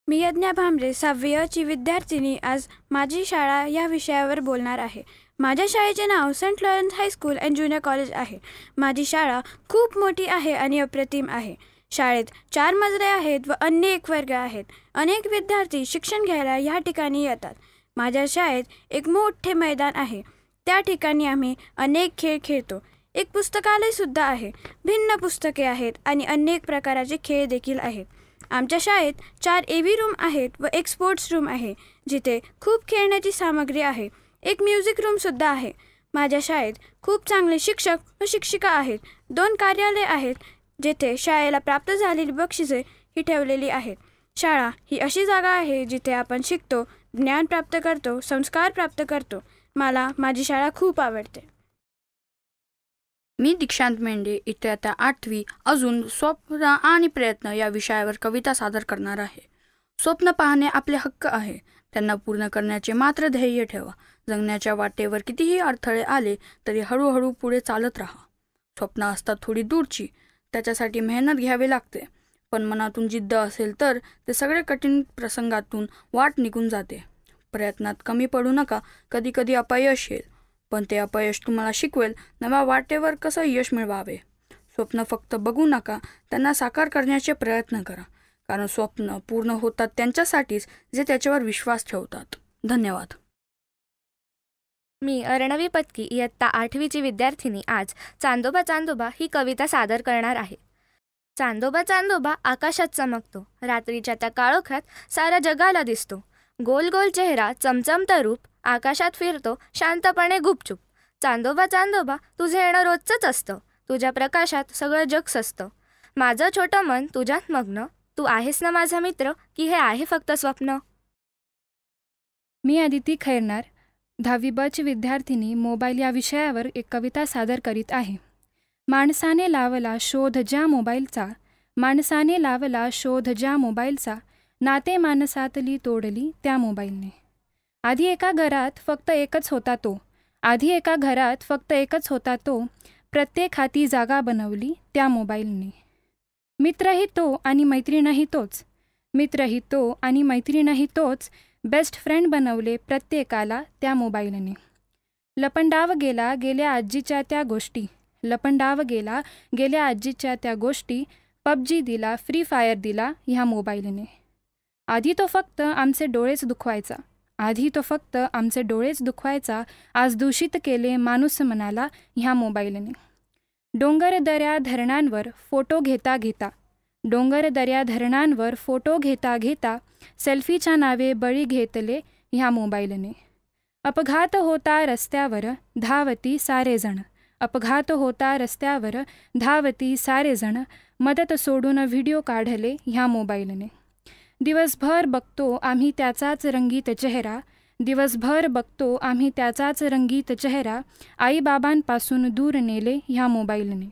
मी यज्ञा भांबरे 6वी ची विद्यार्थिनी आज माझी शाळा या विषयावर बोलणार आहे. माझ्या शाळेचे नाव Saint Lawrence High School and Junior College आहे. माझी शाळा खूप मोठी आहे आणि अप्रतिम आहे. शाळेत 4 मजले आहेत व अनेक वर्ग आहेत. अनेक विद्यार्थी शिक्षण घ्यायला या ठिकाणी येतात. माझ्या शाळेत एक मोठे मैदान आहे. त्या ठिकाणी आम्ही अनेक खेळ खेळतो. एक पुस्तकालयसुद्धा आहे. भिन्न पुस्तके आहेत आणि अनेक प्रकारचे खेळ देखील आहेत. आमच्या शाळेत 4 AV रूम आहेत व एक स्पोर्ट्स रूम आहे जिथे खूप खेळण्याची सामग्री आहे. एक म्युझिक रूमसुद्धा आहे. माझ्या शाळेत खूप चांगले शिक्षक व शिक्षिका आहेत. 2 कार्यालय आहेत जेथे शाळेला प्राप्त झालेली बक्षिसे ही ठेवलेली आहेत. शाळा ही अशी जागा आहे जिथे आपण शिकतो, ज्ञान प्राप्त करतो, संस्कार प्राप्त करतो. मला माझी शाळा खूप आवडते. मी दीक्षांत मेंढे इयत्ता 8वी अजून स्वप्न आणि प्रयत्न या विषयावर कविता सादर करणार आहे. स्वप्न पाहणे आपले हक्क आहे. त्यांना पूर्ण करण्याचे मात्र ध्येय ठेवा. जगण्याच्या वाटेवर कितीही अडथळे आले तरी हळूहळू पुढे चालत राहा. स्वप्न असतात थोडी दूरची, त्याच्यासाठी मेहनत घ्यावी लागते. पण मनातून जिद्द असेल तर ते सगळे कठीण प्रसंगातून वाट निघून जाते. प्रयत्नात कमी पडू नका. कधी कधी अपयश येईल, पण ते अपयश तुम्हाला शिकवेल नव्या वाटेवर कसं यश मिळवावे. स्वप्न फक्त बघू नका, त्यांना साकार करण्याचे प्रयत्न करा. कारण स्वप्न पूर्ण होतात त्यांच्यासाठीच जे त्याच्यावर विश्वास ठेवतात. धन्यवाद. मी अर्णवी पत्की इयत्ता 8वीची विद्यार्थिनी आज चांदोबा चांदोबा ही कविता सादर करणार आहे. चांदोबा चांदोबा आकाशात चमकतो, रात्रीच्या त्या काळोख्यात साऱ्या जगाला दिसतो. गोल गोल चेहरा, चमचमतं रूप, आकाशात फिरतो शांतपणे गुपचूप. चांदोबा चांदोबा तुझे येणं रोजचंच असतं, तुझ्या प्रकाशात सगळं जग सजतं. माझं छोटं मन तुझ्यात मग्न, तू आहेस ना माझा मित्र, की हे आहे फक्त स्वप्न. मी अदिती खैरनार 10वी ब ची विद्यार्थिनी मोबाईल या विषयावर एक कविता सादर करीत आहे. माणसाने लावला शोध ज्या मोबाईलचा, माणसाने लावला शोध ज्या मोबाईलचा, नाते माणसातली तोडली त्या मोबाईलने. आधी एका घरात फक्त एकच होता तो, आधी एका घरात फक्त एकच होता तो, प्रत्येक हाती जागा बनवली त्या मोबाईलने. मित्रही तो आणि मैत्रीणही तोच, मित्रही तो आणि मैत्रीणही तोच, बेस्ट फ्रेंड बनवले प्रत्येकाला त्या मोबाईलने. लपंडाव गेला गेल्या आजीच्या त्या गोष्टी, लपंडाव गेला गेल्या आजीच्या त्या गोष्टी, PUBG दिला, फ्री फायर दिला ह्या मोबाईलने. आधी तो फक्त आमचे डोळेच दुखवायचा, आधी तो फक्त आमचे डोळेच दुखवायचा, आज दूषित केले माणूस मनाला ह्या मोबाईलने. डोंगर दऱ्या धरणांवर फोटो घेता घेता, डोंगर दऱ्या धरणांवर फोटो घेता घेता, सेल्फीच्या नावे बळी घेतले ह्या मोबाईलने. अपघात होता रस्त्यावर धावती सारेजण, अपघात होता रस्त्यावर धावती सारेजण, मदत सोडून व्हिडिओ काढले ह्या मोबाईलने. दिवसभर बघतो आम्ही त्याचाच रंगीत चेहरा, दिवसभर बघतो आम्ही त्याचाच रंगीत चेहरा, आईबाबांपासून दूर नेले ह्या मोबाईलने.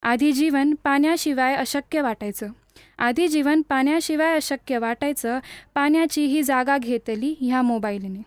आधी जीवन पाण्याशिवाय अशक्य वाटायचं, आधी जीवन पाण्याशिवाय अशक्य वाटायचं, पाण्याची ही जागा घेतली ह्या मोबाईलने.